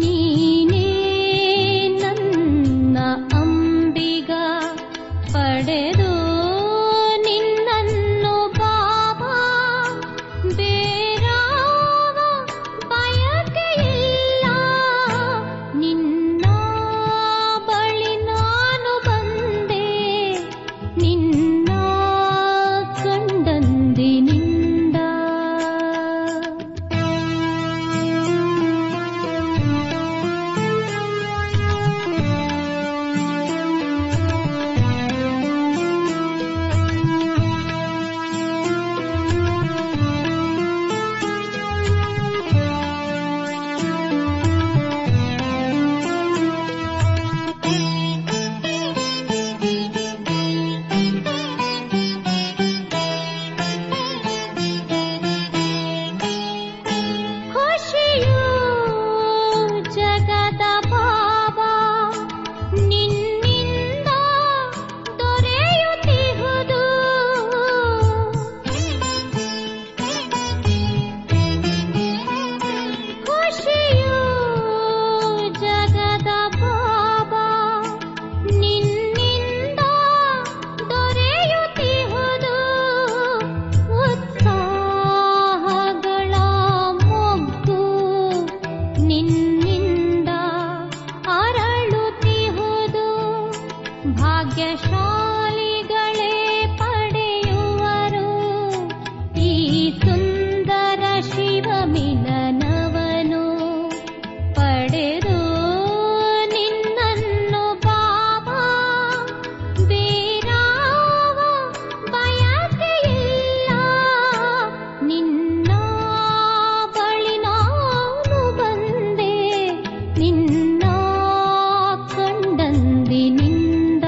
ನೀನೇ ನನ್ನ ಅಂಬಿಗ ಪಡೆದು ನಿನ್ನನ್ನು ಬಾಬಾ ಬೇರಾವ ಬಯಕೆಯಿಲ್ಲ ನಿನ್ನ ಬಳಿ ನಾನು ಬಂದೆ ನಿನ್ನ ಕಂಡಂದಿನಿಂದ ಖುಷಿಯು ಜಗದ ಬಾಬಾ ನಿನ್ನಿಂದ ದೊರೆಯುತ್ತಿಹುದು ಖುಷಿಯು ಜಗದ ಬಾಬಾ ನಿನ್ನಿಂದ ದೊರೆಯುತ್ತಿಹುದು ಉತ್ಸಾಹಗಳ ಮೊಗ್ಗು ನಿನ್ನಿಂದ ಅರಳುತ್ತಿಹುದು ಭಾಗ್ಯಶಾಲಿಗಳೇ ಪಡೆಯುವರು ಈ ಸುಂದರ ಶಿವ ಮಿಲನವನು ಪಡೆದು ನಿನ್ನನ್ನು ಬಾಬಾ ಬೇರಾವ ಬಯಕೆಯಿಲ್ಲ ನಿನ್ನ ಬಳಿ ನಾನು ಬಂದೆ ನಿನ್ನ ಕಂಡಂದಿನಿಂದ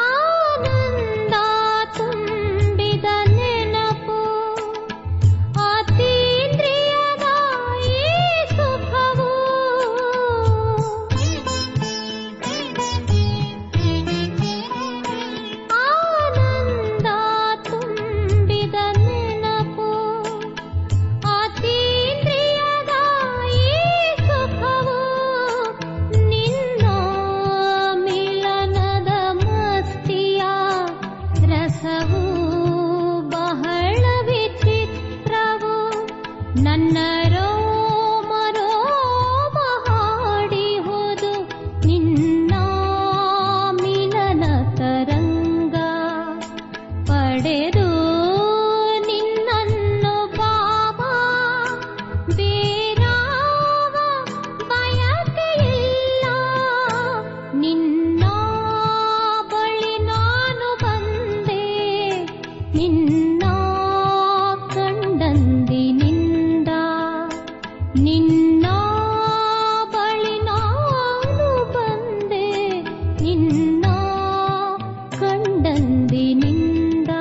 ಆನಂದ ತುಂಬಿದ ನೆನಪು ಅತೀಂದ್ರಿಯದ ಈ ಸುಖವು ಆನಂದ ತುಂಬಿದ ನೆನಪು ಅತೀಂದ್ರಿಯದ ಈ ಸುಖವು ನಿನ್ನ ಮಿಲನದ ಮಸ್ತಿಯ ರಸವು ಬಹಳ ವಿಚಿತ್ರವು ನನ್ನ ರೋಮ ರೋಮ ಹಾಡಿಹುದು ನಿನ್ನ ಮಿಲನ ತರಂಗ ಪಡೆದು ನಿನ್ನನ್ನು ಬಾಬಾ ಬೇರಾವ ಬಯಕೆಯಿಲ್ಲ ನಿನ್ನ ಬಳಿ ನಾನು ಬಂದೆ ನಿನ್ನ ಕಂಡಂದಿನಿಂದ ನಿನ್ನ ಬಳಿ ನಾನು ಬಂದೆ ನಿನ್ನ ಕಂಡಂದಿನಿಂದ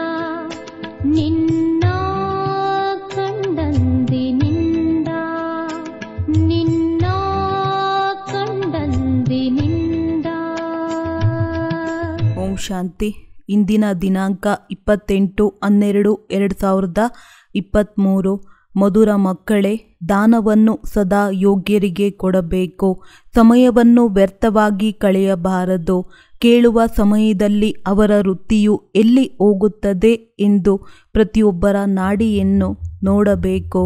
ನಿನ್ನ ಕಂಡಂದಿನಿಂದ ನಿನ್ನ ಕಂಡಂದಿನಿಂದ. ಓಂ ಶಾಂತಿ. ಇಂದಿನ ದಿನಾಂಕ 28/12/2023. ಮಧುರ ಮಕ್ಕಳೇ, ದಾನವನ್ನು ಸದಾ ಯೋಗ್ಯರಿಗೆ ಕೊಡಬೇಕು. ಸಮಯವನ್ನು ವ್ಯರ್ಥವಾಗಿ ಕಳೆಯಬಾರದು. ಕೇಳುವ ಸಮಯದಲ್ಲಿ ಅವರ ವೃತ್ತಿಯು ಎಲ್ಲಿ ಹೋಗುತ್ತದೆ ಎಂದು ಪ್ರತಿಯೊಬ್ಬರ ನಾಡಿಯನ್ನು ನೋಡಬೇಕು.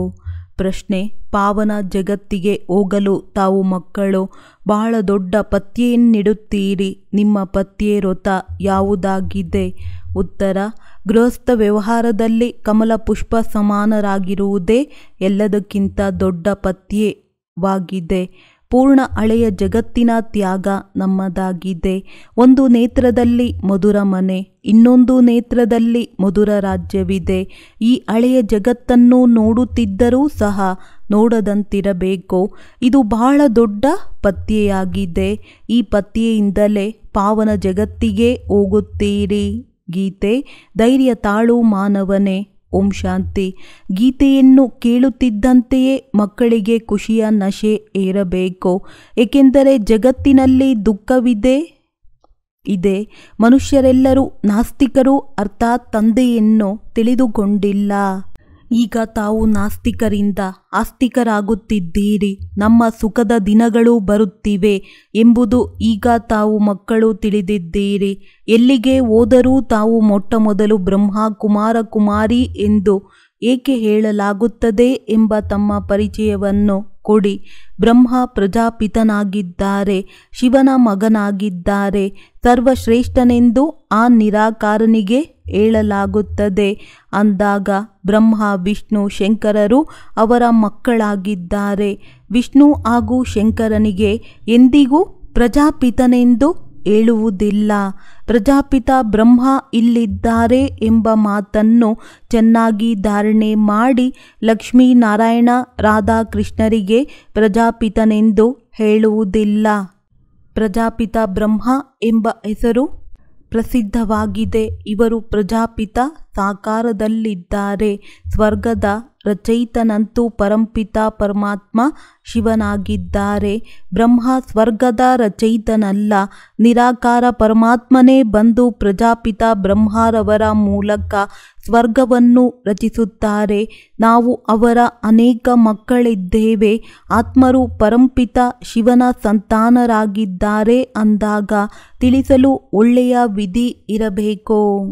ಪ್ರಶ್ನೆ: ಪಾವನ ಜಗತ್ತಿಗೆ ಹೋಗಲು ತಾವು ಮಕ್ಕಳು ಬಹಳ ದೊಡ್ಡ ಪತ್ಯೆಯನ್ನಿಡುತ್ತೀರಿ. ನಿಮ್ಮ ಪತ್ಯೆ ವ್ರತ ಯಾವುದಾಗಿದೆ? ಉತ್ತರ: ಗೃಹಸ್ಥ ವ್ಯವಹಾರದಲ್ಲಿ ಕಮಲ ಪುಷ್ಪ ಸಮಾನರಾಗಿರುವುದೇ ಎಲ್ಲದಕ್ಕಿಂತ ದೊಡ್ಡ ಪತ್ಯವಾಗಿದೆ. ಪೂರ್ಣ ಹಳೆಯ ಜಗತ್ತಿನ ತ್ಯಾಗ ನಮ್ಮದಾಗಿದೆ. ಒಂದು ನೇತ್ರದಲ್ಲಿ ಮಧುರ ಮನೆ, ಇನ್ನೊಂದು ನೇತ್ರದಲ್ಲಿ ಮಧುರ ರಾಜ್ಯವಿದೆ. ಈ ಹಳೆಯ ಜಗತ್ತನ್ನು ನೋಡುತ್ತಿದ್ದರೂ ಸಹ ನೋಡದಂತಿರಬೇಕು. ಇದು ಬಹಳ ದೊಡ್ಡ ಪತ್ಯೆಯಾಗಿದೆ. ಈ ಪತ್ಯೆಯಿಂದಲೇ ಪಾವನ ಜಗತ್ತಿಗೆ ಹೋಗುತ್ತೀರಿ. ಗೀತೆ: ಧೈರ್ಯ ತಾಳು ಮಾನವನೇ, ಓಂ ಶಾಂತಿ. ಗೀತೆಯನ್ನು ಕೇಳುತ್ತಿದ್ದಂತೆಯೇ ಮಕ್ಕಳಿಗೆ ಖುಷಿಯ ನಶೆ ಏರಬೇಕು. ಏಕೆಂದರೆ ಜಗತ್ತಿನಲ್ಲಿ ದುಃಖವಿದೆ. ಮನುಷ್ಯರೆಲ್ಲರೂ ನಾಸ್ತಿಕರು, ಅರ್ಥಾತ್ ತಂದೆಯನ್ನು ತಿಳಿದುಕೊಂಡಿಲ್ಲ. ಈಗ ತಾವು ನಾಸ್ತಿಕರಿಂದ ಆಸ್ತಿಕರಾಗುತ್ತಿದ್ದೀರಿ. ನಮ್ಮ ಸುಖದ ದಿನಗಳು ಬರುತ್ತಿವೆ ಎಂಬುದು ಈಗ ತಾವು ಮಕ್ಕಳು ತಿಳಿದಿದ್ದೀರಿ. ಎಲ್ಲಿಗೆ ಹೋದರೂ ತಾವು ಮೊಟ್ಟಮೊದಲು ಬ್ರಹ್ಮ ಕುಮಾರ ಕುಮಾರಿ ಎಂದು ಏಕೆ ಹೇಳಲಾಗುತ್ತದೆ ಎಂಬ ತಮ್ಮ ಪರಿಚಯವನ್ನು ಕೊಡಿ. ಬ್ರಹ್ಮ ಪ್ರಜಾಪಿತನಾಗಿದ್ದಾರೆ, ಶಿವನ ಮಗನಾಗಿದ್ದಾರೆ. ಸರ್ವಶ್ರೇಷ್ಠನೆಂದು ಆ ನಿರಾಕಾರನಿಗೆ ಹೇಳಲಾಗುತ್ತದೆ. ಅಂದಾಗ ಬ್ರಹ್ಮ ವಿಷ್ಣು ಶಂಕರರು ಅವರ ಮಕ್ಕಳಾಗಿದ್ದಾರೆ. ವಿಷ್ಣು ಹಾಗೂ ಶಂಕರನಿಗೆ ಎಂದಿಗೂ ಪ್ರಜಾಪಿತನೆಂದು ಹೇಳುವುದಿಲ್ಲ. ಪ್ರಜಾಪಿತ ಬ್ರಹ್ಮ ಇಲ್ಲಿದ್ದಾರೆ ಎಂಬ ಮಾತನ್ನು ಚೆನ್ನಾಗಿ ಧಾರಣೆ ಮಾಡಿ ಲಕ್ಷ್ಮೀನಾರಾಯಣ ರಾಧಾಕೃಷ್ಣರಿಗೆ ಪ್ರಜಾಪಿತನೆಂದು ಹೇಳುವುದಿಲ್ಲ. ಪ್ರಜಾಪಿತ ಬ್ರಹ್ಮ ಎಂಬ ಹೆಸರು ಪ್ರಸಿದ್ಧವಾಗಿದೆ. ಇವರು ಪ್ರಜಾಪಿತ ಸಾಕಾರದಲ್ಲಿದ್ದಾರೆ. ಸ್ವರ್ಗದ ರಚಯಿತನಂತೂ ಪರಂಪಿತ ಪರಮಾತ್ಮ ಶಿವನಾಗಿದ್ದಾರೆ. ಬ್ರಹ್ಮ ಸ್ವರ್ಗದ ರಚಯಿತನಲ್ಲ, ನಿರಾಕಾರ ಪರಮಾತ್ಮನೇ ಬಂದು ಪ್ರಜಾಪಿತ ಬ್ರಹ್ಮರವರ ಮೂಲಕ ಸ್ವರ್ಗವನ್ನು ರಚಿಸುತ್ತಾರೆ. ನಾವು ಅವರ ಅನೇಕ ಮಕ್ಕಳಿದ್ದೇವೆ. ಆತ್ಮರು ಪರಂಪಿತ ಶಿವನ ಸಂತಾನರಾಗಿದ್ದಾರೆ ಅಂದಾಗ ತಿಳಿಸಲು ಒಳ್ಳೆಯ ವಿಧಿ ಇರಬೇಕು.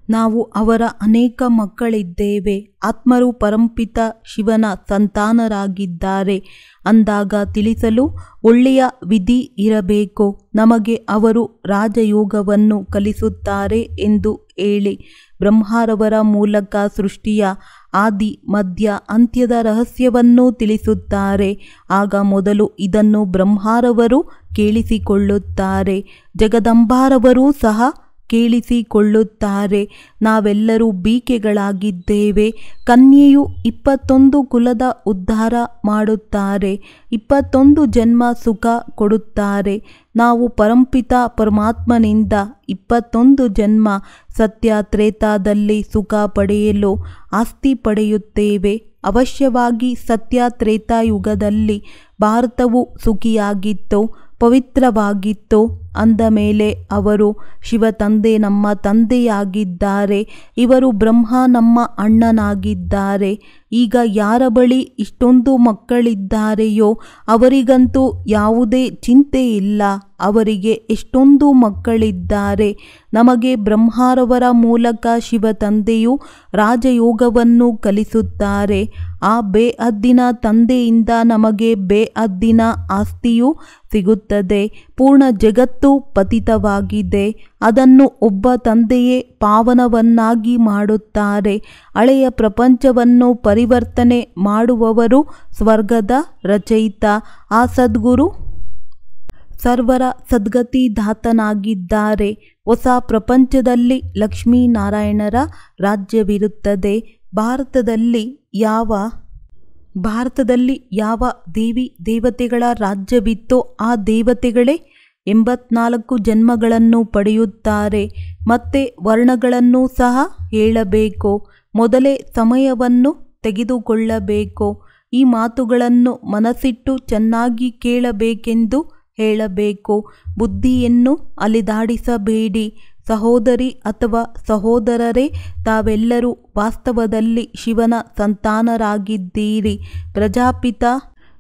ನಾವು ಅವರ ಅನೇಕ ಮಕ್ಕಳಿದ್ದೇವೆ. ಆತ್ಮರು ಪರಂಪಿತ ಶಿವನ ಸಂತಾನರಾಗಿದ್ದಾರೆ ಅಂದಾಗ ತಿಳಿಸಲು ಒಳ್ಳೆಯ ವಿಧಿ ಇರಬೇಕು. ನಮಗೆ ಅವರು ರಾಜಯೋಗವನ್ನು ಕಲಿಸುತ್ತಾರೆ ಎಂದು ಹೇಳಿ ಬ್ರಹ್ಮರವರ ಮೂಲಕ ಸೃಷ್ಟಿಯ ಆದಿ ಮಧ್ಯ ಅಂತ್ಯದ ರಹಸ್ಯವನ್ನು ತಿಳಿಸುತ್ತಾರೆ. ಆಗ ಮೊದಲು ಇದನ್ನು ಬ್ರಹ್ಮರವರು ಕೇಳಿಸಿಕೊಳ್ಳುತ್ತಾರೆ. ಜಗದಂಬಾರವರೂ ಸಹ ಕೇಳಿಸಿಕೊಳ್ಳುತ್ತಾರೆ. ನಾವೆಲ್ಲರೂ ಬೀಕೆಗಳಾಗಿದ್ದೇವೆ. ಕನ್ಯೆಯು 21 ಕುಲದ ಉದ್ಧಾರ ಮಾಡುತ್ತಾರೆ. 21 ಜನ್ಮ ಸುಖ ಕೊಡುತ್ತಾರೆ. ನಾವು ಪರಂಪಿತ ಪರಮಾತ್ಮನಿಂದ 21 ಜನ್ಮ ಸತ್ಯ ತ್ರೇತಾದಲ್ಲಿ ಸುಖ ಪಡೆಯಲು ಆಸ್ತಿ ಪಡೆಯುತ್ತೇವೆ. ಅವಶ್ಯವಾಗಿ ಸತ್ಯ ತ್ರೇತಾಯುಗದಲ್ಲಿ ಭಾರತವು ಸುಖಿಯಾಗಿತ್ತು, ಪವಿತ್ರವಾಗಿತ್ತು. ಅಂದ ಮೇಲೆ ಅವರು ಶಿವ ತಂದೆ ನಮ್ಮ ತಂದೆಯಾಗಿದ್ದಾರೆ. ಇವರು ಬ್ರಹ್ಮ ನಮ್ಮ ಅಣ್ಣನಾಗಿದ್ದಾರೆ. ಈಗ ಯಾರ ಬಳಿ ಇಷ್ಟೊಂದು ಮಕ್ಕಳಿದ್ದಾರೆಯೋ ಅವರಿಗಂತೂ ಯಾವುದೇ ಚಿಂತೆ ಇಲ್ಲ. ಅವರಿಗೆ ಎಷ್ಟೊಂದು ಮಕ್ಕಳಿದ್ದಾರೆ. ನಮಗೆ ಬ್ರಹ್ಮರವರ ಮೂಲಕ ಶಿವ ತಂದೆಯು ರಾಜಯೋಗವನ್ನು ಕಲಿಸುತ್ತಾರೆ. ಆ ಬೇಅದ್ದಿನ ತಂದೆಯಿಂದ ನಮಗೆ ಬೇಅದ್ದಿನ ಆಸ್ತಿಯು ಸಿಗುತ್ತದೆ. ಪೂರ್ಣ ಜಗತ್ತು ಪತಿತವಾಗಿದೆ. ಅದನ್ನು ಒಬ್ಬ ತಂದೆಯೇ ಪಾವನವನ್ನಾಗಿ ಮಾಡುತ್ತಾರೆ. ಹಳೆಯ ಪ್ರಪಂಚವನ್ನು ಪರಿವರ್ತನೆ ಮಾಡುವವರು ಸ್ವರ್ಗದ ರಚಯಿತ. ಆ ಸದ್ಗುರು ಸರ್ವರ ಸದ್ಗತಿದಾತನಾಗಿದ್ದಾರೆ. ಹೊಸ ಪ್ರಪಂಚದಲ್ಲಿ ಲಕ್ಷ್ಮೀನಾರಾಯಣರ ರಾಜ್ಯವಿರುತ್ತದೆ. ಭಾರತದಲ್ಲಿ ಯಾವ ದೇವಿ ದೇವತೆಗಳ ರಾಜ್ಯವಿತ್ತೋ ಆ ದೇವತೆಗಳೇ 84 ಜನ್ಮಗಳನ್ನು ಪಡೆಯುತ್ತಾರೆ. ಮತ್ತೆ ವರ್ಣಗಳನ್ನು ಸಹ ಹೇಳಬೇಕು. ಮೊದಲೇ ಸಮಯವನ್ನು ತೆಗೆದುಕೊಳ್ಳಬೇಕು. ಈ ಮಾತುಗಳನ್ನು ಮನಸ್ಸಿಟ್ಟು ಚೆನ್ನಾಗಿ ಕೇಳಬೇಕೆಂದು ಹೇಳಬೇಕು. ಬುದ್ಧಿಯನ್ನು ಅಲಿದಾಡಿಸಬೇಡಿ. ಸಹೋದರಿ ಅಥವಾ ಸಹೋದರರೇ, ತಾವೆಲ್ಲರೂ ವಾಸ್ತವದಲ್ಲಿ ಶಿವನ ಸಂತಾನರಾಗಿದ್ದೀರಿ. ಪ್ರಜಾಪಿತ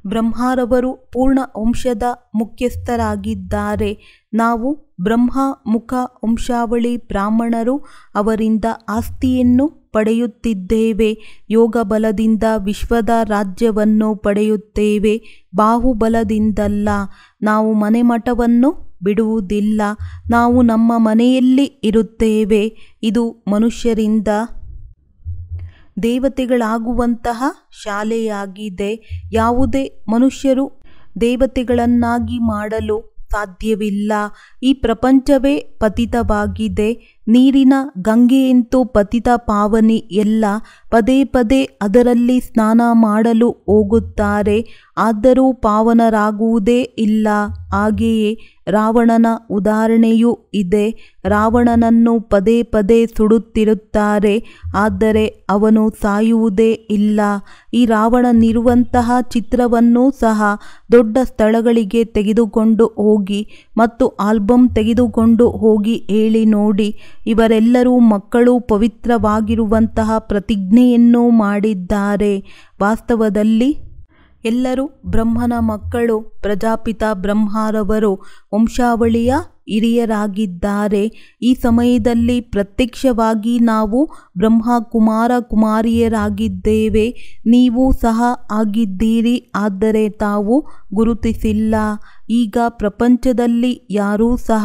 ಬ್ರಹ್ಮರವರು ಪೂರ್ಣ ವಂಶದ ಮುಖ್ಯಸ್ಥರಾಗಿದ್ದಾರೆ. ನಾವು ಬ್ರಹ್ಮ ಮುಖ ವಂಶಾವಳಿ ಬ್ರಾಹ್ಮಣರು. ಅವರಿಂದ ಆಸ್ತಿಯನ್ನು ಪಡೆಯುತ್ತಿದ್ದೇವೆ. ಯೋಗ ಬಲದಿಂದ ವಿಶ್ವದ ರಾಜ್ಯವನ್ನು ಪಡೆಯುತ್ತೇವೆ, ಬಾಹುಬಲದಿಂದಲ್ಲ. ನಾವು ಮನೆಮಠವನ್ನು ಬಿಡುವುದಿಲ್ಲ. ನಾವು ನಮ್ಮ ಮನೆಯಲ್ಲಿ ಇರುತ್ತೇವೆ. ಇದು ಮನುಷ್ಯರಿಂದ ದೇವತೆಗಳಾಗುವಂತಹ ಶಾಲೆಯಾಗಿದೆ. ಯಾವುದೇ ಮನುಷ್ಯರು ದೇವತೆಗಳನ್ನಾಗಿ ಮಾಡಲು ಸಾಧ್ಯವಿಲ್ಲ. ಈ ಪ್ರಪಂಚವೇ ಪತಿತವಾಗಿದೆ. ನೀರಿನ ಗಂಗೆಯಂತೂ ಪತಿತ ಪಾವನಿ ಎಲ್ಲ ಪದೇ ಪದೇ ಅದರಲ್ಲಿ ಸ್ನಾನ ಮಾಡಲು ಹೋಗುತ್ತಾರೆ, ಆದರೂ ಪಾವನರಾಗುವುದೇ ಇಲ್ಲ. ಹಾಗೆಯೇ ರಾವಣನ ಉದಾಹರಣೆಯೂ ಇದೆ. ರಾವಣನನ್ನು ಪದೇ ಪದೇ ಸುಡುತ್ತಿರುತ್ತಾರೆ, ಆದರೆ ಅವನು ಸಾಯುವುದೇ ಇಲ್ಲ. ಈ ರಾವಣನಿರುವಂತಹ ಚಿತ್ರವನ್ನೂ ಸಹ ದೊಡ್ಡ ಸ್ಥಳಗಳಿಗೆ ತೆಗೆದುಕೊಂಡು ಹೋಗಿ ಮತ್ತು ಆಲ್ಬಮ್ ತೆಗೆದುಕೊಂಡು ಹೋಗಿ ಹೇಳಿ ನೋಡಿ. ಇವರೆಲ್ಲರೂ ಮಕ್ಕಳು ಪವಿತ್ರವಾಗಿರುವಂತಹ ಪ್ರತಿಜ್ಞೆಯನ್ನು ಮಾಡಿದ್ದಾರೆ. ವಾಸ್ತವದಲ್ಲಿ ಎಲ್ಲರೂ ಬ್ರಹ್ಮನ ಮಕ್ಕಳು. ಪ್ರಜಾಪಿತ ಬ್ರಹ್ಮರವರು ವಂಶಾವಳಿಯ ಹಿರಿಯರಾಗಿದ್ದಾರೆ. ಈ ಸಮಯದಲ್ಲಿ ಪ್ರತ್ಯಕ್ಷವಾಗಿ ನಾವು ಬ್ರಹ್ಮ ಕುಮಾರ ಕುಮಾರಿಯರಾಗಿದ್ದೇವೆ. ನೀವು ಸಹ ಆಗಿದ್ದೀರಿ, ಆದರೆ ತಾವು ಗುರುತಿಸಿಲ್ಲ. ಈಗ ಪ್ರಪಂಚದಲ್ಲಿ ಯಾರೂ ಸಹ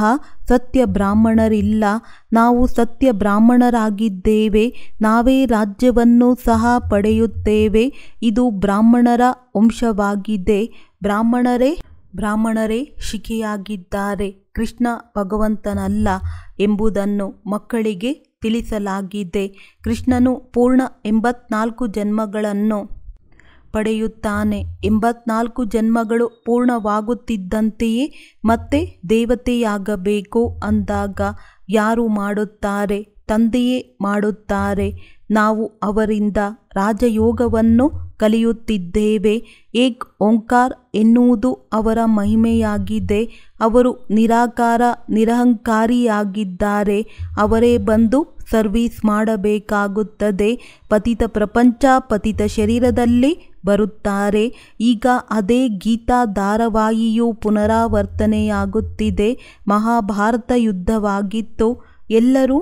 ಸತ್ಯ ಬ್ರಾಹ್ಮಣರಿಲ್ಲ. ನಾವು ಸತ್ಯ ಬ್ರಾಹ್ಮಣರಾಗಿದ್ದೇವೆ. ನಾವೇ ರಾಜ್ಯವನ್ನು ಸಹ ಪಡೆಯುತ್ತೇವೆ. ಇದು ಬ್ರಾಹ್ಮಣರ ವಂಶವಾಗಿದೆ. ಬ್ರಾಹ್ಮಣರೇ ಶಿಖೆಯಾಗಿದ್ದಾರೆ. ಕೃಷ್ಣ ಭಗವಂತನಲ್ಲ ಎಂಬುದನ್ನು ಮಕ್ಕಳಿಗೆ ತಿಳಿಸಲಾಗಿದೆ. ಕೃಷ್ಣನು ಪೂರ್ಣ 84 ಜನ್ಮಗಳನ್ನು ಪಡೆಯುತ್ತಾನೆ. 84 ಜನ್ಮಗಳು ಪೂರ್ಣವಾಗುತ್ತಿದ್ದಂತೆಯೇ ಮತ್ತೆ ದೇವತೆಯಾಗಬೇಕು ಅಂದಾಗ ಯಾರು ಮಾಡುತ್ತಾರೆ? ತಂದೆಯೇ ಮಾಡುತ್ತಾರೆ. ನಾವು ಅವರಿಂದ ರಾಜಯೋಗವನ್ನು ಕಲಿಯುತ್ತಿದ್ದೇವೆ. ಏಕ್ ಓಂಕಾರ್ ಎನ್ನುವುದು ಅವರ ಮಹಿಮೆಯಾಗಿದೆ. ಅವರು ನಿರಾಕಾರ ನಿರಹಂಕಾರಿಯಾಗಿದ್ದಾರೆ. ಅವರೇ ಬಂದು ಸರ್ವೀಸ್ ಮಾಡಬೇಕಾಗುತ್ತದೆ. ಪತಿತ ಪ್ರಪಂಚ ಪತಿತ ಶರೀರದಲ್ಲಿ ಬರುತ್ತಾರೆ. ಈಗ ಅದೇ ಗೀತಾ ಧಾರಾವಾಹಿಯು ಪುನರಾವರ್ತನೆಯಾಗುತ್ತಿದೆ. ಮಹಾಭಾರತ ಯುದ್ಧವಾಗಿತ್ತು. ಎಲ್ಲರೂ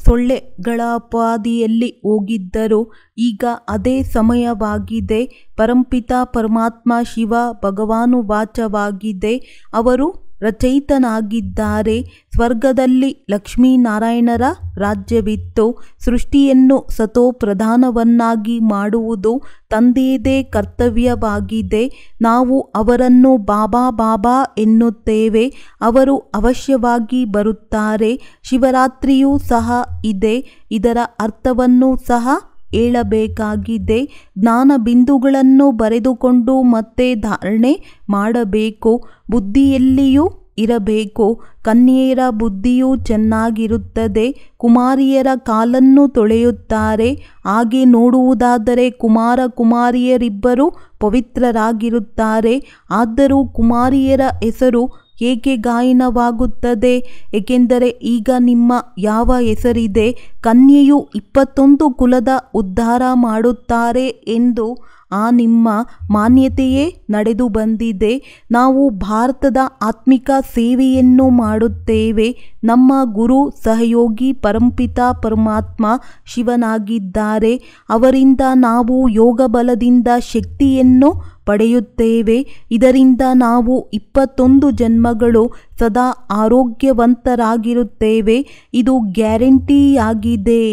ಸೊಳ್ಳೆಗಳ ಅಪಾದಿಯಲ್ಲಿ ಹೋಗಿದ್ದರು. ಈಗ ಅದೇ ಸಮಯವಾಗಿದೆ. ಪರಂಪಿತ ಪರಮಾತ್ಮ ಶಿವ ಭಗವಾನುವಾಚವಾಗಿದೆ. ಅವರು ರಚಯಿತನಾಗಿದ್ದಾರೆ. ಸ್ವರ್ಗದಲ್ಲಿ ಲಕ್ಷ್ಮೀನಾರಾಯಣರ ರಾಜ್ಯವಿತ್ತು. ಸೃಷ್ಟಿಯನ್ನು ಸತೋ ಪ್ರಧಾನವನ್ನಾಗಿ ಮಾಡುವುದು ತಂದೆಯದೇ ಕರ್ತವ್ಯವಾಗಿದೆ. ನಾವು ಅವರನ್ನು ಬಾಬಾ ಬಾಬಾ ಎನ್ನುತ್ತೇವೆ. ಅವರು ಅವಶ್ಯವಾಗಿ ಬರುತ್ತಾರೆ. ಶಿವರಾತ್ರಿಯೂ ಸಹ ಇದೆ. ಇದರ ಅರ್ಥವನ್ನು ಸಹ ಹೇಳಬೇಕಾಗಿದೆ. ಜ್ಞಾನ ಬಿಂದುಗಳನ್ನು ಬರೆದುಕೊಂಡು ಮತ್ತೆ ಧಾರಣೆ ಮಾಡಬೇಕು. ಬುದ್ಧಿಯಲ್ಲಿಯೂ ಇರಬೇಕು. ಕನ್ಯೆಯರ ಬುದ್ಧಿಯೂ ಚೆನ್ನಾಗಿರುತ್ತದೆ. ಕುಮಾರಿಯರ ಕಾಲನ್ನು ತೊಳೆಯುತ್ತಾರೆ. ಹಾಗೆ ನೋಡುವುದಾದರೆ ಕುಮಾರ ಕುಮಾರಿಯರಿಬ್ಬರೂ ಪವಿತ್ರರಾಗಿರುತ್ತಾರೆ. ಆದರೂ ಕುಮಾರಿಯರ ಹೆಸರು ಏಕೆ ಗಾಯನವಾಗುತ್ತದೆ? ಏಕೆಂದರೆ ಈಗ ನಿಮ್ಮ ಯಾವ ಹೆಸರಿದೆ? ಕನ್ಯೆಯು 21 ಕುಲದ ಉದ್ಧಾರ ಮಾಡುತ್ತಾರೆ ಎಂದು ಆ ನಿಮ್ಮ ಮಾನ್ಯತೆಯೇ ನಡೆದು ಬಂದಿದೆ. ನಾವು ಭಾರತದ ಆತ್ಮಿಕ ಸೇವೆಯನ್ನು ಮಾಡುತ್ತೇವೆ. ನಮ್ಮ ಗುರು ಸಹಯೋಗಿ ಪರಂಪಿತ ಪರಮಾತ್ಮ ಶಿವನಾಗಿದ್ದಾರೆ. ಅವರಿಂದ ನಾವು ಯೋಗ ಬಲದಿಂದ ಶಕ್ತಿಯನ್ನು ಪಡೆಯುತ್ತೇವೆ. ಇದರಿಂದ ನಾವು 21 ಜನ್ಮಗಳು ಸದಾ ಆರೋಗ್ಯವಂತರಾಗಿರುತ್ತೇವೆ. ಇದು ಗ್ಯಾರಂಟಿಯಾಗಿದೆ.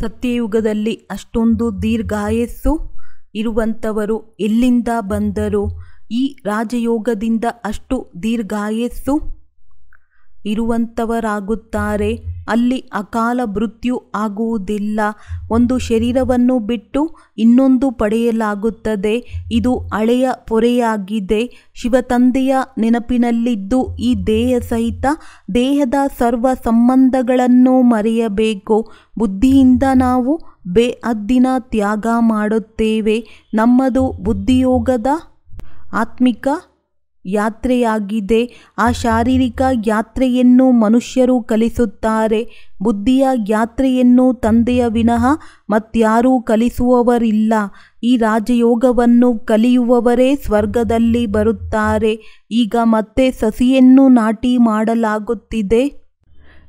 ಸತ್ಯಯುಗದಲ್ಲಿ ಅಷ್ಟೊಂದು ದೀರ್ಘಾಯಸ್ಸು ಇರುವಂಥವರು ಎಲ್ಲಿಂದ ಬಂದರು? ಈ ರಾಜಯೋಗದಿಂದ ಅಷ್ಟು ದೀರ್ಘಾಯಸ್ಸು ಇರುವಂಥವರಾಗುತ್ತಾರೆ. ಅಲ್ಲಿ ಅಕಾಲ ಮೃತ್ಯು ಆಗುವುದಿಲ್ಲ. ಒಂದು ಶರೀರವನ್ನು ಬಿಟ್ಟು ಇನ್ನೊಂದು ಪಡೆಯಲಾಗುತ್ತದೆ. ಇದು ಹಳೆಯ ಪೊರೆಯಾಗಿದೆ. ಶಿವತಂದೆಯ ನೆನಪಿನಲ್ಲಿದ್ದು ಈ ದೇಹ ಸಹಿತ ದೇಹದ ಸರ್ವ ಸಂಬಂಧಗಳನ್ನು ಮರೆಯಬೇಕು. ಬುದ್ಧಿಯಿಂದ ನಾವು ಬೇಹದ್ದಿನ ತ್ಯಾಗ ಮಾಡುತ್ತೇವೆ. ನಮ್ಮದು ಬುದ್ಧಿಯೋಗದ ಆತ್ಮಿಕ ಯಾತ್ರೆಯಾಗಿದೆ. ಆ ಶಾರೀರಿಕ ಯಾತ್ರೆಯನ್ನು ಮನುಷ್ಯರು ಕಲಿಸುತ್ತಾರೆ. ಬುದ್ಧಿಯ ಯಾತ್ರೆಯನ್ನು ತಂದೆಯ ವಿನಃ ಮತ್ಯಾರೂ ಕಲಿಸುವವರಿಲ್ಲ. ಈ ರಾಜಯೋಗವನ್ನು ಕಲಿಯುವವರೇ ಸ್ವರ್ಗದಲ್ಲಿ ಬರುತ್ತಾರೆ. ಈಗ ಮತ್ತೆ ಸಸಿಯನ್ನು ನಾಟಿ ಮಾಡಲಾಗುತ್ತಿದೆ.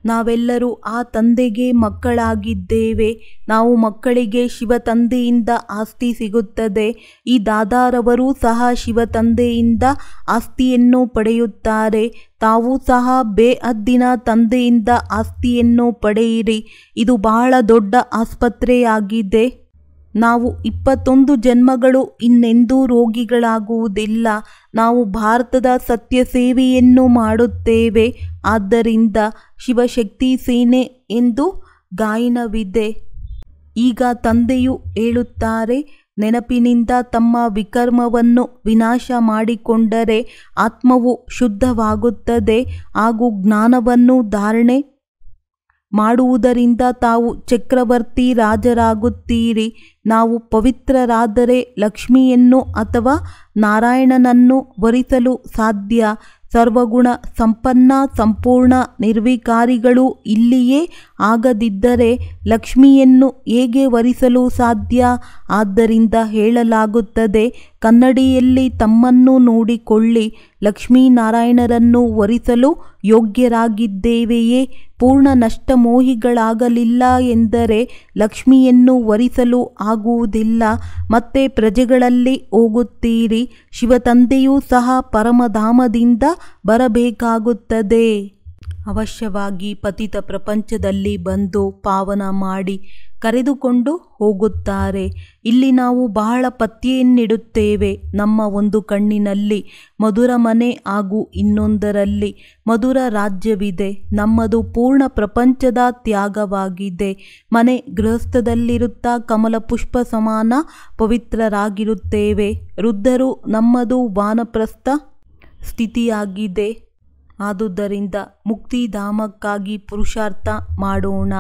ನಾವೆಲ್ಲರೂ ಆ ತಂದೆಗೆ ಮಕ್ಕಳಾಗಿದ್ದೇವೆ. ನಾವು ಮಕ್ಕಳಿಗೆ ಶಿವತಂದೆಯಿಂದ ಆಸ್ತಿ ಸಿಗುತ್ತದೆ. ಈ ದಾದಾರವರು ಸಹ ಶಿವತಂದೆಯಿಂದ ಆಸ್ತಿಯನ್ನು ಪಡೆಯುತ್ತಾರೆ. ತಾವು ಸಹ ಬೇಹದ್ದಿನ ತಂದೆಯಿಂದ ಆಸ್ತಿಯನ್ನು ಪಡೆಯಿರಿ. ಇದು ಬಹಳ ದೊಡ್ಡ ಆಸ್ಪತ್ರೆಯಾಗಿದೆ. ನಾವು 21 ಜನ್ಮಗಳು ಇನ್ನೆಂದೂ ರೋಗಿಗಳಾಗುವುದಿಲ್ಲ. ನಾವು ಭಾರತದ ಸತ್ಯ ಸೇವೆಯನ್ನು ಮಾಡುತ್ತೇವೆ. ಆದ್ದರಿಂದ ಶಿವಶಕ್ತಿ ಸೇನೆ ಎಂದು ಗಾಯನವಿದೆ. ಈಗ ತಂದೆಯು ಹೇಳುತ್ತಾರೆ, ನೆನಪಿನಿಂದ ತಮ್ಮ ವಿಕರ್ಮವನ್ನು ವಿನಾಶ ಮಾಡಿಕೊಂಡರೆ ಆತ್ಮವು ಶುದ್ಧವಾಗುತ್ತದೆ ಹಾಗೂ ಜ್ಞಾನವನ್ನು ಧಾರಣೆ ಮಾಡುವುದರಿಂದ ತಾವು ಚಕ್ರವರ್ತಿ ರಾಜರಾಗುತ್ತೀರಿ. ನಾವು ಪವಿತ್ರರಾದರೆ ಲಕ್ಷ್ಮಿಯನ್ನು ಅಥವಾ ನಾರಾಯಣನನ್ನು ವರಿಸಲು ಸಾಧ್ಯ. ಸರ್ವಗುಣ ಸಂಪನ್ನ ಸಂಪೂರ್ಣ ನಿರ್ವಿಕಾರಿಗಳು ಇಲ್ಲಿಯೇ ಆಗದಿದ್ದರೆ ಲಕ್ಷ್ಮಿಯನ್ನು ಹೇಗೆ ವರಿಸಲು ಸಾಧ್ಯ? ಆದ್ದರಿಂದ ಹೇಳಲಾಗುತ್ತದೆ, ಕನ್ನಡಿಯಲ್ಲಿ ತಮ್ಮನ್ನು ನೋಡಿಕೊಳ್ಳಿ. ಲಕ್ಷ್ಮೀನಾರಾಯಣರನ್ನು ವರಿಸಲು ಯೋಗ್ಯರಾಗಿದ್ದೇವೆಯೇ? ಪೂರ್ಣ ನಷ್ಟಮೋಹಿಗಳಾಗಲಿಲ್ಲ ಎಂದರೆ ಲಕ್ಷ್ಮಿಯನ್ನು ವರಿಸಲು ಆಗುವುದಿಲ್ಲ. ಮತ್ತೆ ಪ್ರಜೆಗಳಲ್ಲಿ ಹೋಗುತ್ತೀರಿ. ಶಿವತಂದೆಯೂ ಸಹ ಪರಮಧಾಮದಿಂದ ಬರಬೇಕಾಗುತ್ತದೆ. ಅವಶ್ಯವಾಗಿ ಪತಿತ ಪ್ರಪಂಚದಲ್ಲಿ ಬಂದು ಪಾವನ ಮಾಡಿ ಕರೆದುಕೊಂಡು ಹೋಗುತ್ತಾರೆ. ಇಲ್ಲಿ ನಾವು ಬಹಳ ಪತ್ತೆಯನ್ನಿಡುತ್ತೇವೆ. ನಮ್ಮ ಒಂದು ಕಣ್ಣಿನಲ್ಲಿ ಮಧುರ ಮನೆ ಹಾಗೂ ಇನ್ನೊಂದರಲ್ಲಿ ಮಧುರ ರಾಜ್ಯವಿದೆ. ನಮ್ಮದು ಪೂರ್ಣ ಪ್ರಪಂಚದ ತ್ಯಾಗವಾಗಿದೆ. ಮನೆ ಗೃಹಸ್ಥದಲ್ಲಿರುತ್ತಾ ಕಮಲ ಪುಷ್ಪ ಸಮಾನ ಪವಿತ್ರರಾಗಿರುತ್ತೇವೆ. ವೃದ್ಧರು ನಮ್ಮದು ವಾನಪ್ರಸ್ಥ ಸ್ಥಿತಿಯಾಗಿದೆ. ಆದುದರಿಂದ ಮುಕ್ತಿಧಾಮಕ್ಕಾಗಿ ಪುರುಷಾರ್ಥ ಮಾಡೋಣ.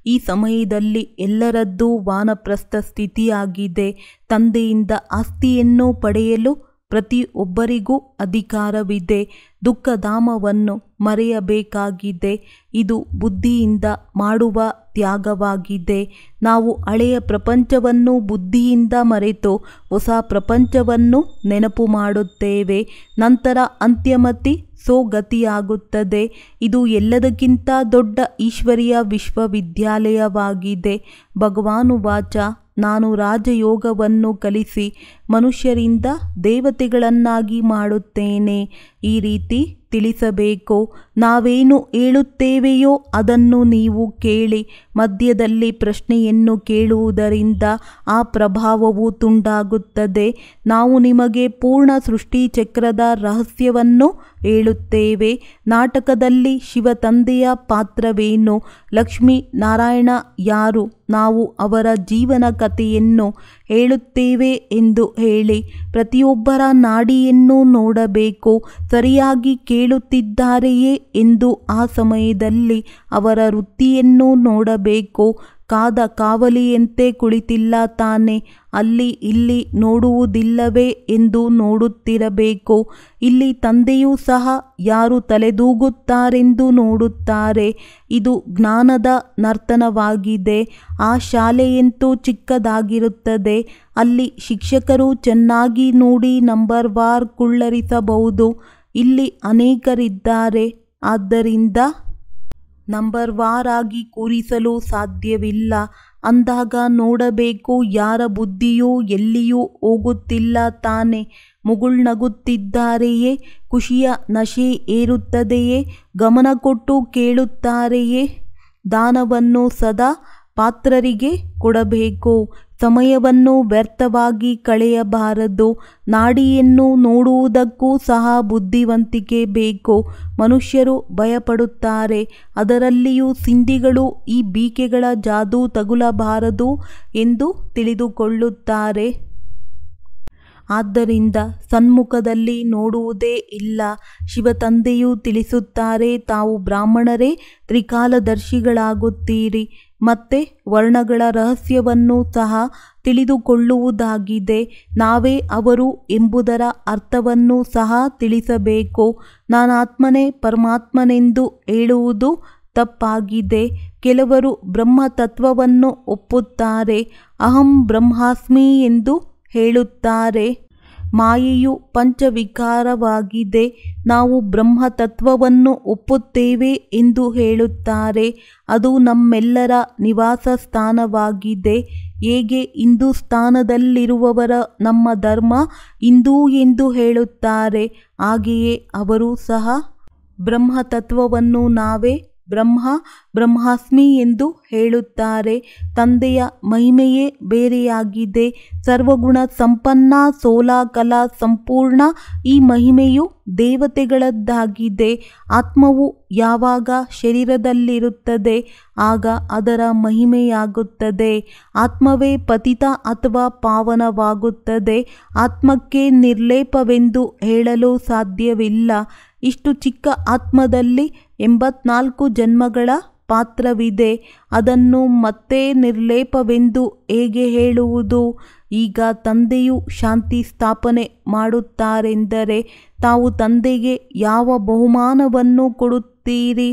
ಈ ಸಮಯದಲ್ಲಿ ಎಲ್ಲರದ್ದೂ ವಾನಪ್ರಸ್ಥ ಸ್ಥಿತಿಯಾಗಿದೆ. ತಂದೆಯಿಂದ ಆಸ್ತಿಯನ್ನು ಪಡೆಯಲು ಪ್ರತಿಯೊಬ್ಬರಿಗೂ ಅಧಿಕಾರವಿದೆ. ದುಃಖಧಾಮವನ್ನು ಮರೆಯಬೇಕಾಗಿದೆ. ಇದು ಬುದ್ಧಿಯಿಂದ ಮಾಡುವ ತ್ಯಾಗವಾಗಿದೆ. ನಾವು ಹಳೆಯ ಪ್ರಪಂಚವನ್ನು ಬುದ್ಧಿಯಿಂದ ಮರೆತು ಹೊಸ ಪ್ರಪಂಚವನ್ನು ನೆನಪು ಮಾಡುತ್ತೇವೆ. ನಂತರ ಅಂತ್ಯಮತಿ ಸೋಗತಿಯಾಗುತ್ತದೆ. ಇದು ಎಲ್ಲದಕ್ಕಿಂತ ದೊಡ್ಡ ಈಶ್ವರೀಯ ವಿಶ್ವವಿದ್ಯಾಲಯವಾಗಿದೆ. ಭಗವಾನುವಾಚ, ನಾನು ರಾಜಯೋಗವನ್ನು ಕಲಿಸಿ ಮನುಷ್ಯರಿಂದ ದೇವತೆಗಳನ್ನಾಗಿ ಮಾಡುತ್ತೇನೆ. ಈ ರೀತಿ ತಿಳಿಸಬೇಕು. ನಾವೇನು ಹೇಳುತ್ತೇವೆಯೋ ಅದನ್ನು ನೀವು ಕೇಳಿ. ಮಧ್ಯದಲ್ಲಿ ಪ್ರಶ್ನೆಯನ್ನು ಕೇಳುವುದರಿಂದ ಆ ಪ್ರಭಾವವು ತುಂಡಾಗುತ್ತದೆ. ನಾವು ನಿಮಗೆ ಪೂರ್ಣ ಸೃಷ್ಟಿಚಕ್ರದ ರಹಸ್ಯವನ್ನು ಹೇಳುತ್ತೇವೆ. ನಾಟಕದಲ್ಲಿ ಶಿವತಂದೆಯ ಪಾತ್ರವೇನು? ಲಕ್ಷ್ಮೀ ನಾರಾಯಣ ಯಾರು? ನಾವು ಅವರ ಜೀವನ ಕಥೆಯನ್ನು ಹೇಳುತ್ತೇವೆ ಎಂದು ಹೇಳಿ. ಪ್ರತಿಯೊಬ್ಬರ ನಾಡಿಯನ್ನು ನೋಡಬೇಕು. ಸರಿಯಾಗಿ ಕೇಳುತ್ತಿದ್ದಾರೆಯೇ ಎಂದು ಆ ಸಮಯದಲ್ಲಿ ಅವರ ವೃತ್ತಿಯನ್ನು ನೋಡಬೇಕು. ಕಾದ ಕಾವಲಿಯಂತೆ ಕುಳಿತಿಲ್ಲ ತಾನೆ, ಅಲ್ಲಿ ಇಲ್ಲಿ ನೋಡುವುದಿಲ್ಲವೇ ಎಂದು ನೋಡುತ್ತಿರಬೇಕು. ಇಲ್ಲಿ ತಂದೆಯೂ ಸಹ ಯಾರು ತಲೆದೂಗುತ್ತಾರೆಂದು ನೋಡುತ್ತಾರೆ. ಇದು ಜ್ಞಾನದ ನರ್ತನವಾಗಿದೆ. ಆ ಶಾಲೆಯಂತೂ ಚಿಕ್ಕದಾಗಿರುತ್ತದೆ. ಅಲ್ಲಿ ಶಿಕ್ಷಕರು ಚೆನ್ನಾಗಿ ನೋಡಿ ನಂಬರ್ ವಾರ್ ಕುಳ್ಳರಿಸಬಹುದು. ಇಲ್ಲಿ ಅನೇಕರಿದ್ದಾರೆ. ಆದ್ದರಿಂದ ನಂಬರ್ ವಾರ್ ಆಗಿ ಕೂರಿಸಲು ಸಾಧ್ಯವಿಲ್ಲ. ಅಂದಾಗ ನೋಡಬೇಕು, ಯಾರ ಬುದ್ಧಿಯೂ ಎಲ್ಲಿಯೂ ಹೋಗುತ್ತಿಲ್ಲ ತಾನೆ. ಮುಗುಳ್ನಗುತ್ತಿದ್ದಾರೆಯೇ? ಖುಷಿಯ ನಶೆ ಏರುತ್ತದೆಯೇ? ಗಮನ ಕೊಟ್ಟು ಕೇಳುತ್ತಾರೆಯೇ? ದಾನವನ್ನು ಸದಾ ಪಾತ್ರರಿಗೆ ಕೊಡಬೇಕು. ಸಮಯವನ್ನು ವ್ಯರ್ಥವಾಗಿ ಕಳೆಯಬಾರದು. ನಾಡಿಯನ್ನು ನೋಡುವುದಕ್ಕೂ ಸಹ ಬುದ್ಧಿವಂತಿಕೆ ಬೇಕು. ಮನುಷ್ಯರು ಭಯಪಡುತ್ತಾರೆ. ಅದರಲ್ಲಿಯೂ ಸಿಂಧಿಗಳು ಈ ಬೀಕೆಗಳ ಜಾದೂ ತಗುಲಬಾರದು ಎಂದು ತಿಳಿದುಕೊಳ್ಳುತ್ತಾರೆ. ಆದ್ದರಿಂದ ಸನ್ಮುಖದಲ್ಲಿ ನೋಡುವುದೇ ಇಲ್ಲ. ಶಿವತಂದೆಯು ತಿಳಿಸುತ್ತಾರೆ, ತಾವು ಬ್ರಾಹ್ಮಣರೇ ತ್ರಿಕಾಲದರ್ಶಿಗಳಾಗುತ್ತೀರಿ. ಮತ್ತೆ ವರ್ಣಗಳ ರಹಸ್ಯವನ್ನು ಸಹ ತಿಳಿದುಕೊಳ್ಳುವುದಾಗಿದೆ. ನಾವೇ ಅವರು ಎಂಬುದರ ಅರ್ಥವನ್ನು ಸಹ ತಿಳಿಸಬೇಕು. ನಾನಾತ್ಮನೇ ಪರಮಾತ್ಮನೆಂದು ಹೇಳುವುದು ತಪ್ಪಾಗಿದೆ. ಕೆಲವರು ಬ್ರಹ್ಮತತ್ವವನ್ನು ಒಪ್ಪುತ್ತಾರೆ. ಅಹಂ ಬ್ರಹ್ಮಾಸ್ಮಿ ಎಂದು ಹೇಳುತ್ತಾರೆ. ಮಾಯೆಯು ಪಂಚವಿಕಾರವಾಗಿದೆ. ನಾವು ಬ್ರಹ್ಮತತ್ವವನ್ನು ಒಪ್ಪುತ್ತೇವೆ ಎಂದು ಹೇಳುತ್ತಾರೆ. ಅದು ನಮ್ಮೆಲ್ಲರ ನಿವಾಸ ಸ್ಥಾನವಾಗಿದೆ. ಹೇಗೆ ಹಿಂದೂಸ್ತಾನದಲ್ಲಿರುವವರ ನಮ್ಮ ಧರ್ಮ ಹಿಂದೂ ಎಂದು ಹೇಳುತ್ತಾರೆ, ಹಾಗೆಯೇ ಅವರು ಸಹ ಬ್ರಹ್ಮತತ್ವವನ್ನು ನಾವೇ ಬ್ರಹ್ಮಾಸ್ಮಿ ಎಂದು ಹೇಳುತ್ತಾರೆ. ತಂದೆಯ ಮಹಿಮೆಯೇ ಬೇರೆಯಾಗಿದೆ. ಸರ್ವಗುಣ ಸಂಪನ್ನ ಸೋಲಾಕಲ ಸಂಪೂರ್ಣ ಈ ಮಹಿಮೆಯು ದೇವತೆಗಳದ್ದಾಗಿದೆ. ಆತ್ಮವು ಯಾವಾಗ ಶರೀರದಲ್ಲಿರುತ್ತದೆ ಆಗ ಅದರ ಮಹಿಮೆಯಾಗುತ್ತದೆ. ಆತ್ಮವೇ ಪತಿತ ಅಥವಾ ಪಾವನವಾಗುತ್ತದೆ. ಆತ್ಮಕ್ಕೆ ನಿರ್ಲೇಪವೆಂದು ಹೇಳಲು ಸಾಧ್ಯವಿಲ್ಲ. ಇಷ್ಟು ಚಿಕ್ಕ ಆತ್ಮದಲ್ಲಿ 84 ಜನ್ಮಗಳ ಪಾತ್ರವಿದೆ. ಅದನ್ನು ಮತ್ತೆ ನಿರ್ಲೇಪವೆಂದು ಹೇಗೆ ಹೇಳುವುದು? ಈಗ ತಂದೆಯು ಶಾಂತಿ ಸ್ಥಾಪನೆ ಮಾಡುತ್ತಾರೆಂದರೆ ತಾವು ತಂದೆಗೆ ಯಾವ ಬಹುಮಾನವನ್ನು ಕೊಡುತ್ತೀರಿ?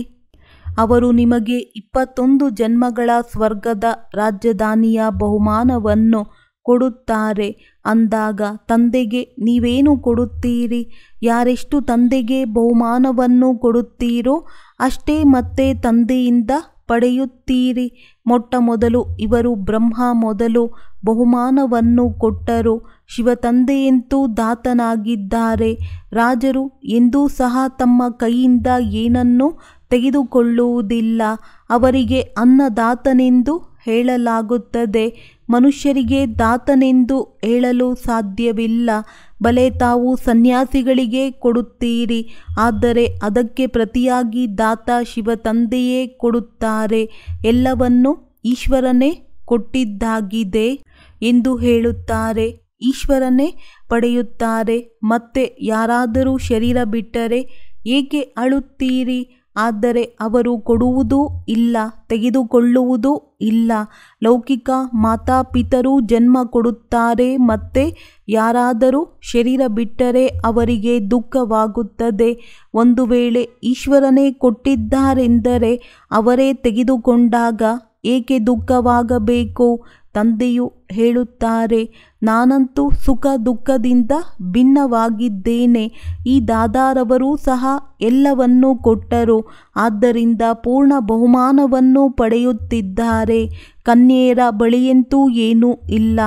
ಅವರು ನಿಮಗೆ 21 ಜನ್ಮಗಳ ಸ್ವರ್ಗದ ರಾಜಧಾನಿಯ ಬಹುಮಾನವನ್ನು ಕೊಡುತ್ತಾರೆ ಅಂದಾಗ ತಂದೆಗೆ ನೀವೇನು ಕೊಡುತ್ತೀರಿ? ಯಾರೆಷ್ಟು ತಂದೆಗೆ ಬಹುಮಾನವನ್ನು ಕೊಡುತ್ತೀರೋ ಅಷ್ಟೇ ಮತ್ತೆ ತಂದೆಯಿಂದ ಪಡೆಯುತ್ತೀರಿ. ಮೊಟ್ಟ ಮೊದಲು ಇವರು ಬ್ರಹ್ಮ ಮೊದಲು ಬಹುಮಾನವನ್ನು ಕೊಟ್ಟರು. ಶಿವತಂದೆಯಂತೂ ದಾತನಾಗಿದ್ದಾರೆ. ರಾಜರು ಎಂದೂ ಸಹ ತಮ್ಮ ಕೈಯಿಂದ ಏನನ್ನೂ ತೆಗೆದುಕೊಳ್ಳುವುದಿಲ್ಲ. ಅವರಿಗೆ ಅನ್ನದಾತನೆಂದು ಹೇಳಲಾಗುತ್ತದೆ. ಮನುಷ್ಯರಿಗೆ ದಾತನೆಂದು ಹೇಳಲು ಸಾಧ್ಯವಿಲ್ಲ. ಬಲೆ ತಾವು ಸನ್ಯಾಸಿಗಳಿಗೆ ಕೊಡುತ್ತೀರಿ, ಆದರೆ ಅದಕ್ಕೆ ಪ್ರತಿಯಾಗಿ ದಾತ ಶಿವತಂದೆಯೇ ಕೊಡುತ್ತಾರೆ. ಎಲ್ಲವನ್ನೂ ಈಶ್ವರನೇ ಕೊಟ್ಟಿದ್ದಾಗಿದೆ ಎಂದು ಹೇಳುತ್ತಾರೆ. ಈಶ್ವರನೇ ಪಡೆಯುತ್ತಾರೆ. ಮತ್ತೆ ಯಾರಾದರೂ ಶರೀರ ಬಿಟ್ಟರೆ ಏಕೆ ಅಳುತ್ತೀರಿ? ಆದರೆ ಅವರು ಕೊಡುವುದೂ ಇಲ್ಲ, ತೆಗೆದುಕೊಳ್ಳುವುದೂ ಇಲ್ಲ. ಲೌಕಿಕ ಮಾತಾಪಿತರು ಜನ್ಮ ಕೊಡುತ್ತಾರೆ. ಮತ್ತೆ ಯಾರಾದರೂ ಶರೀರ ಬಿಟ್ಟರೆ ಅವರಿಗೆ ದುಃಖವಾಗುತ್ತದೆ. ಒಂದು ವೇಳೆ ಈಶ್ವರನೇ ಕೊಟ್ಟಿದ್ದಾರೆಂದರೆ ಅವರೇ ತೆಗೆದುಕೊಂಡಾಗ ಏಕೆ ದುಃಖವಾಗಬೇಕು? ತಂದೆಯು ಹೇಳುತ್ತಾರೆ, ನಾನಂತೂ ಸುಖ ದುಃಖದಿಂದ ಭಿನ್ನವಾಗಿದ್ದೇನೆ. ಈ ದಾದಾರವರೂ ಸಹ ಎಲ್ಲವನ್ನೂ ಕೊಟ್ಟರು. ಆದ್ದರಿಂದ ಪೂರ್ಣ ಬಹುಮಾನವನ್ನು ಪಡೆಯುತ್ತಿದ್ದಾರೆ. ಕನ್ಯೆಯರ ಬಳಿಯಂತೂ ಏನೂ ಇಲ್ಲ.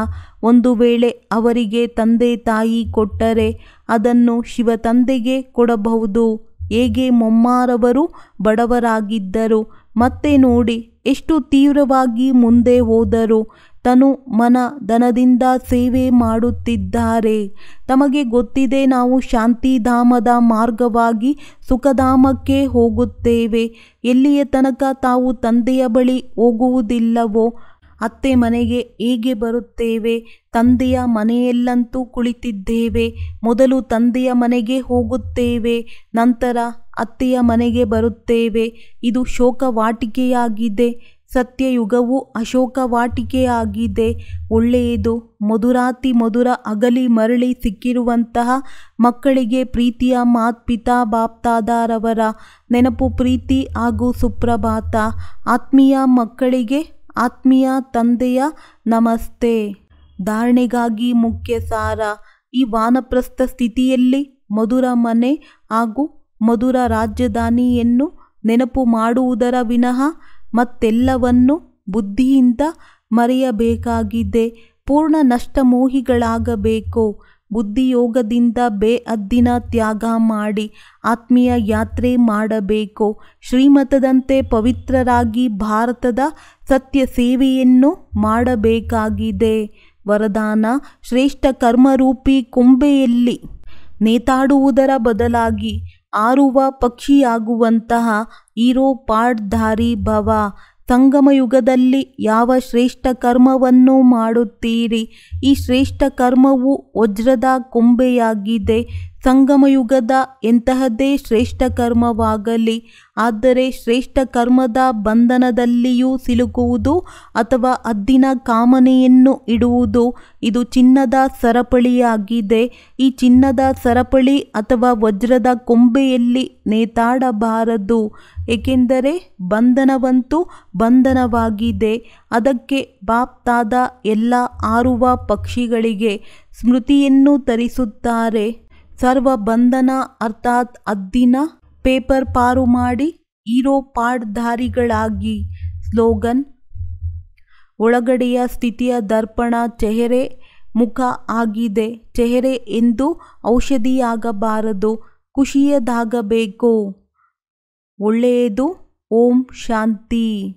ಒಂದು ವೇಳೆ ಅವರಿಗೆ ತಂದೆ ತಾಯಿ ಕೊಟ್ಟರೆ ಅದನ್ನು ಶಿವತಂದೆಗೆ ಕೊಡಬಹುದು. ಹೇಗೆ ಮೊಮ್ಮಾರವರು ಬಡವರಾಗಿದ್ದರು. ಮತ್ತೆ ನೋಡಿ ಎಷ್ಟು ತೀವ್ರವಾಗಿ ಮುಂದೆ ಹೋದರು. ತನು ಮನ ಧನದಿಂದ ಸೇವೆ ಮಾಡುತ್ತಿದ್ದಾರೆ. ತಮಗೆ ಗೊತ್ತಿದೆ ನಾವು ಶಾಂತಿಧಾಮದ ಮಾರ್ಗವಾಗಿ ಸುಖಧಾಮಕ್ಕೆ ಹೋಗುತ್ತೇವೆ. ಎಲ್ಲಿಯ ತನಕ ತಾವು ತಂದೆಯ ಬಳಿ ಹೋಗುವುದಿಲ್ಲವೋ ಅತ್ತೆ ಮನೆಗೆ ಹೇಗೆ ಬರುತ್ತೇವೆ? ತಂದೆಯ ಮನೆಯಲ್ಲಂತೂ ಕುಳಿತಿದ್ದೇವೆ. ಮೊದಲು ತಂದೆಯ ಮನೆಗೆ ಹೋಗುತ್ತೇವೆ, ನಂತರ ಅತ್ತೆಯ ಮನೆಗೆ ಬರುತ್ತೇವೆ. ಇದು ಶೋಕವಾಟಿಕೆಯಾಗಿದೆ. ಸತ್ಯಯುಗವು ಅಶೋಕವಾಟಿಕೆಯಾಗಿದೆ. ಒಳ್ಳೆಯದು. ಮಧುರಾತಿ ಮಧುರ ಅಗಲಿ ಮರಳಿ ಸಿಕ್ಕಿರುವಂತಹ ಮಕ್ಕಳಿಗೆ ಪ್ರೀತಿಯ ಮಾತ್ಪಿತಾ ಬಾಪ್ತಾದಾರವರ ನೆನಪು, ಪ್ರೀತಿ ಹಾಗೂ ಸುಪ್ರಭಾತ. ಆತ್ಮೀಯ ಮಕ್ಕಳಿಗೆ ಆತ್ಮೀಯ ತಂದೆಯ ನಮಸ್ತೆ. ಧಾರಣೆಗಾಗಿ ಮುಖ್ಯ ಸಾರ. ಈ ವಾನಪ್ರಸ್ಥ ಸ್ಥಿತಿಯಲ್ಲಿ ಮಧುರ ಮನೆ ಹಾಗೂ ಮಧುರ ರಾಜಧಾನಿಯನ್ನು ನೆನಪು ಮಾಡುವುದರ ವಿನಃ ಮತ್ತೆಲ್ಲವನ್ನು ಬುದ್ಧಿಯಿಂದ ಮರೆಯಬೇಕಾಗಿದೆ. ಪೂರ್ಣ ನಷ್ಟಮೋಹಿಗಳಾಗಬೇಕು. ಬುದ್ಧಿಯೋಗದಿಂದ ಬೇಅದ್ದಿನ ತ್ಯಾಗ ಮಾಡಿ ಆತ್ಮೀಯ ಯಾತ್ರೆ ಮಾಡಬೇಕು. ಶ್ರೀಮತದಂತೆ ಪವಿತ್ರರಾಗಿ ಭಾರತದ ಸತ್ಯ ಸೇವೆಯನ್ನು ಮಾಡಬೇಕಾಗಿದೆ. ವರದಾನ: ಶ್ರೇಷ್ಠ ಕರ್ಮರೂಪಿ ಕೊಂಬೆಯಲ್ಲಿ ನೇತಾಡುವುದರ ಬದಲಾಗಿ ಹಾರುವ ಪಕ್ಷಿಯಾಗುವಂತಹ ಹೀರೋ ಪಾಡ್ಧಾರಿ ಭವ. ಸಂಗಮ ಯುಗದಲ್ಲಿ ಯಾವ ಶ್ರೇಷ್ಠ ಕರ್ಮವನ್ನು ಮಾಡುತ್ತೀರಿ? ಈ ಶ್ರೇಷ್ಠ ಕರ್ಮವು ವಜ್ರದ ಕೊಂಬೆಯಾಗಿದೆ. ಸಂಗಮಯುಗದ ಎಂತಹದ್ದೇ ಶ್ರೇಷ್ಠ ಕರ್ಮವಾಗಲಿ, ಆದರೆ ಶ್ರೇಷ್ಠ ಕರ್ಮದ ಬಂಧನದಲ್ಲಿಯೂ ಸಿಲುಕುವುದು ಅಥವಾ ಹದ್ದಿನ ಕಾಮನೆಯನ್ನು ಇಡುವುದು ಇದು ಚಿನ್ನದ ಸರಪಳಿಯಾಗಿದೆ. ಈ ಚಿನ್ನದ ಸರಪಳಿ ಅಥವಾ ವಜ್ರದ ಕೊಂಬೆಯಲ್ಲಿ ನೇತಾಡಬಾರದು, ಏಕೆಂದರೆ ಬಂಧನವಂತೂ ಬಂಧನವಾಗಿದೆ. ಅದಕ್ಕೆ ಬಾಪ್ತಾದ ಎಲ್ಲ ಹಾರುವ ಪಕ್ಷಿಗಳಿಗೆ ಸ್ಮೃತಿಯನ್ನು ತರಿಸುತ್ತಾರೆ. ಸರ್ವ ಬಂಧನ ಅರ್ಥಾತ್ ಹದ್ದಿನ ಪೇಪರ್ ಪಾರು ಮಾಡಿ ಹೀರೋ ಪಾಡ್ಧಾರಿಗಳಾಗಿ. ಸ್ಲೋಗನ್: ಒಳಗಡೆಯ ಸ್ಥಿತಿಯ ದರ್ಪಣ ಚೆಹರೆ ಮುಖ ಆಗಿದೆ. ಚೆಹರೆ ಎಂದು ಔಷಧಿಯಾಗಬಾರದು, ಖುಷಿಯದಾಗಬೇಕು. ಒಳ್ಳೆಯದು. ಓಂ ಶಾಂತಿ.